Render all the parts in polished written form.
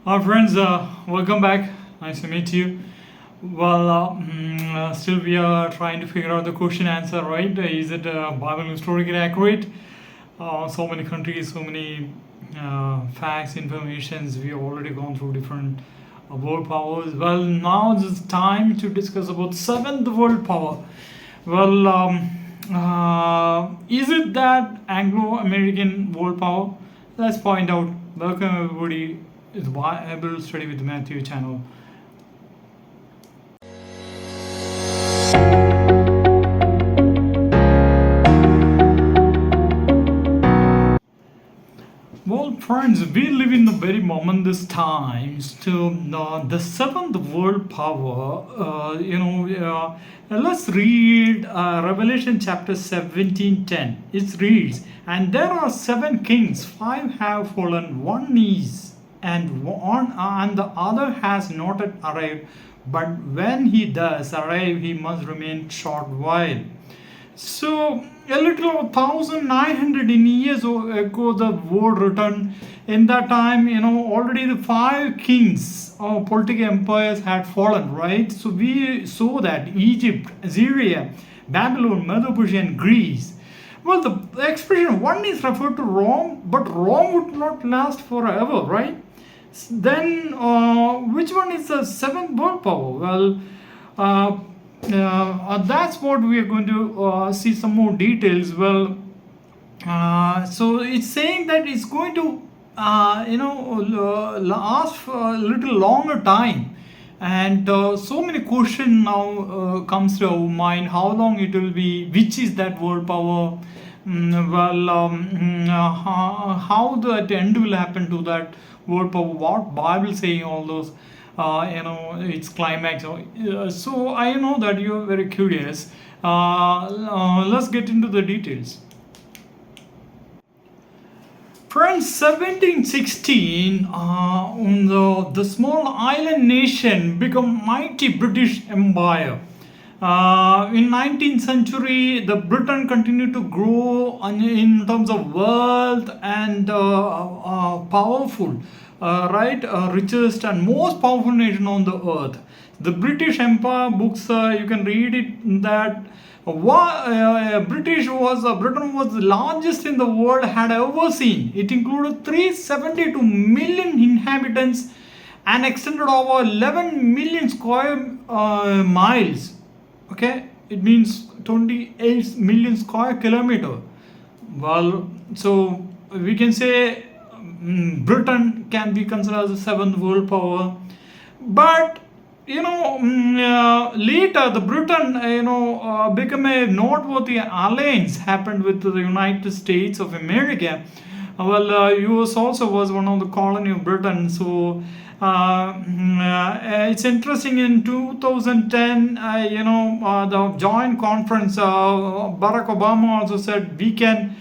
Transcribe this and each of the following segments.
Our friends, welcome back. Nice to meet you. Well, still we are trying to figure out the question answer, right? Is it Bible historically accurate? So many countries, so many facts, informations. We have already gone through different world powers. Well, now it's time to discuss about seventh world power. Well, is it that Anglo-American world power? Let's find out. Welcome everybody. It's Bible Study with Matthew channel. Well, friends, we live in the very momentous times to the seventh world power. Let's read Revelation chapter 17:10. It reads, "And there are seven kings, five have fallen, one is, and the other has not yet arrived. But when he does arrive, he must remain short while." So a little over 1900 years ago, the word written. In that time, already the five kings of political empires had fallen, right? So we saw that Egypt, Assyria, Babylon, Medo-Persia, and Greece. Well, the expression one is referred to Rome, but Rome would not last forever, right? Then, which one is the seventh world power? Well, that's what we are going to see some more details. Well, so it's saying that it's going to last for a little longer time, and so many questions now comes to our mind. How long it will be? Which is that world power? How the end will happen to that world power? What Bible saying all those? Its climax. So I know that you are very curious. Let's get into the details. Friends, 1716, the small island nation became mighty British Empire. In 19th century, the Britain continued to grow in terms of wealth and powerful. Richest and most powerful nation on the earth. The British Empire books, you can read it that Britain was the largest in the world had ever seen. It included 372 million inhabitants and extended over 11 million square miles. Okay, it means 28 million square kilometer. Well, so we can say Britain can be considered as the seventh world power, but later the Britain became a Noteworthy Alliance happened with the United States of America. US also was one of the colony of Britain. So it's interesting. In 2010, the joint conference, Barack Obama also said we can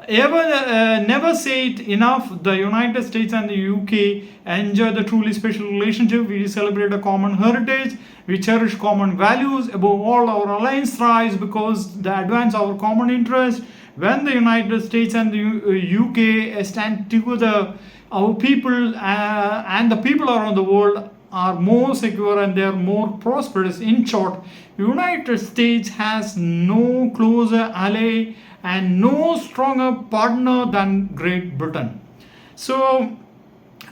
never say it enough. The United States and the UK enjoy the truly special relationship. We celebrate a common heritage. We cherish common values. Above all, our alliance thrives because they advance our common interest. When the United States and the UK stand together, our people and the people around the world are more secure and they are more prosperous. In short, United States has no closer ally and no stronger partner than Great Britain. So,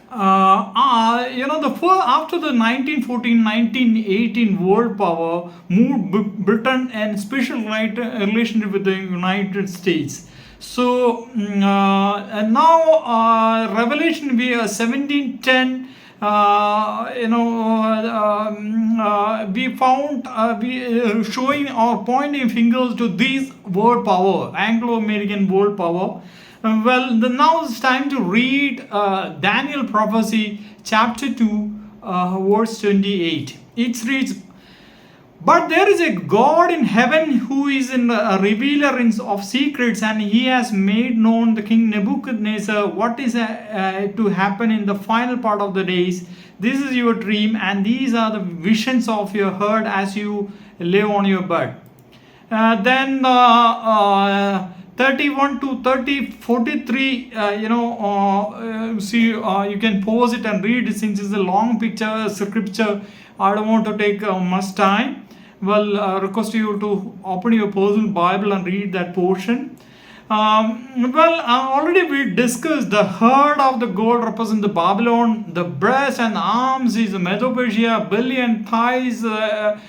after the 1914-1918 world power moved Britain and special relationship with the United States. So and now Revelation 17:10. We found showing or pointing fingers to this world power, Anglo-American world power. Now it's time to read Daniel prophecy chapter 2 verse 28. It reads, "But there is a God in heaven who is a revealer of secrets, and he has made known to King Nebuchadnezzar what is to happen in the final part of the days. This is your dream, and these are the visions of your heart as you lay on your bed." Then 31 to 43, see, you can pause it and read it since it's a long picture scripture. I don't want to take much time. Well, request you to open your personal Bible and read that portion. Already we discussed the head of the gold represents the Babylon, the breast and arms is the Medo-Persia, belly and thighs, showing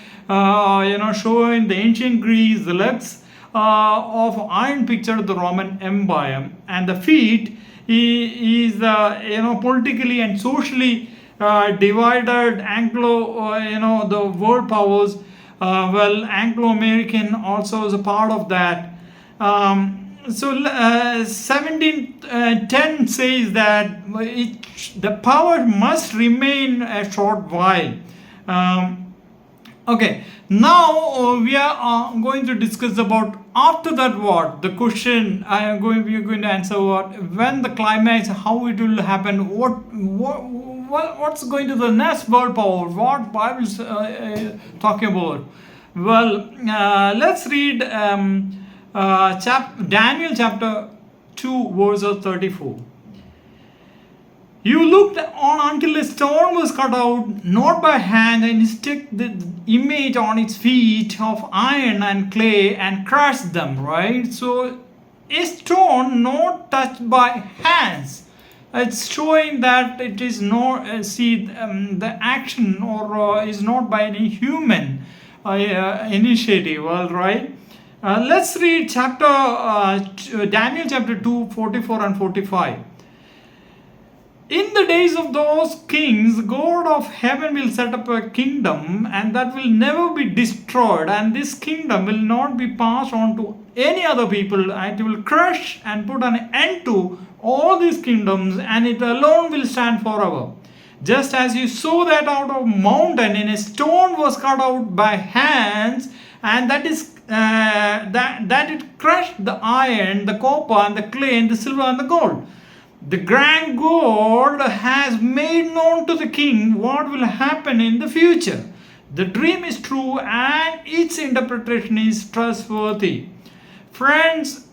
the ancient Greece, the legs of iron picture the Roman Empire, and the feet is politically and socially divided Anglo, the world powers. Anglo-American also is a part of that. 1710 says that the power must remain a short while. Okay, now we are going to discuss about after that what the question we are going to answer what when the climax, how it will happen, what's going to the next world power, what Bible's talking about. Let's read Daniel chapter 2 verse 34. You looked on until a stone was cut out, not by hand, and stuck the image on its feet of iron and clay and crushed them, right? So, a stone not touched by hands. It's showing that it is not, the action or is not by any human initiative, all right? Let's read Daniel chapter 2, 44 and 45. In the days of those kings, God of heaven will set up a kingdom, and that will never be destroyed, and this kingdom will not be passed on to any other people. It will crush and put an end to all these kingdoms, and it alone will stand forever. Just as you saw that out of mountain, and a stone was cut out by hands, and that is that it crushed the iron, the copper, and the clay, and the silver, and the gold. The grand God has made known to the king what will happen in the future. The dream is true and its interpretation is trustworthy. Friends,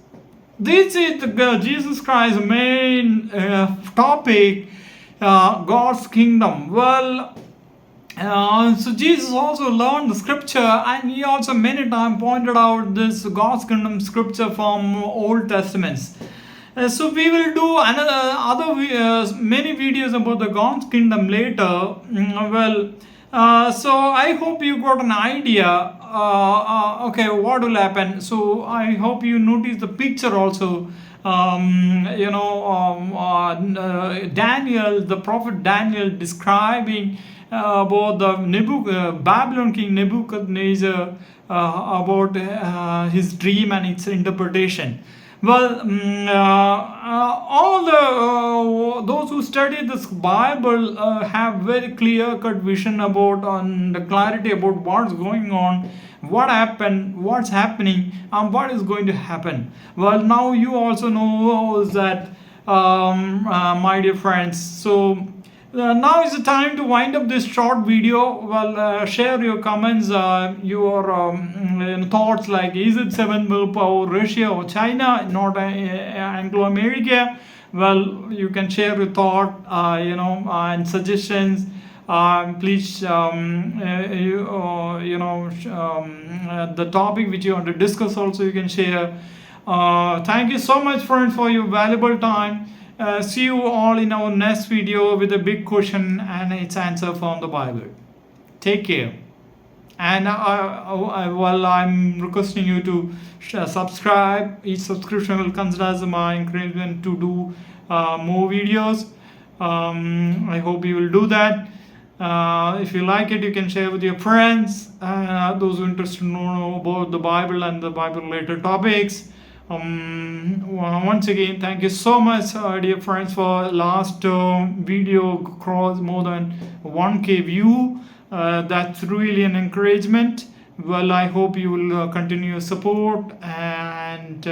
this is Jesus Christ's main topic, God's kingdom. So Jesus also learned the scripture, and he also many times pointed out this God's kingdom scripture from Old Testaments. So we will do many videos about the God's kingdom later. So I hope you got an idea. Okay, what will happen? So I hope you notice the picture also. Daniel, the prophet Daniel, describing about the Babylon king Nebuchadnezzar, about his dream and its interpretation. All those who study this Bible have very clear-cut vision about the clarity about what's going on, what happened, what's happening, and what is going to happen. Now you also know that, my dear friends. So now is the time to wind up this short video. Share your comments, your thoughts, like is it seventh world power, Russia or China, not Anglo-American? You can share your thought, and suggestions. Please, the topic which you want to discuss also you can share. Thank you so much, friends, for your valuable time. See you all in our next video with a big question and its answer from the Bible. Take care. And I'm requesting you to subscribe. Each subscription will consider as my encouragement to do more videos. I hope you will do that. If you like it, you can share with your friends, those who are interested to know about the Bible and the Bible related topics. Once again, thank you so much, dear friends, for last video crossed more than 1K view. That's really an encouragement. I hope you will continue support and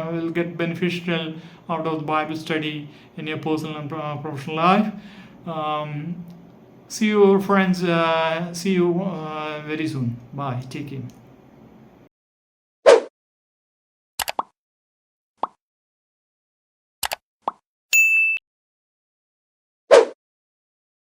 will get beneficial out of the Bible study in your personal and professional life. See you, friends. See you very soon. Bye. Take care.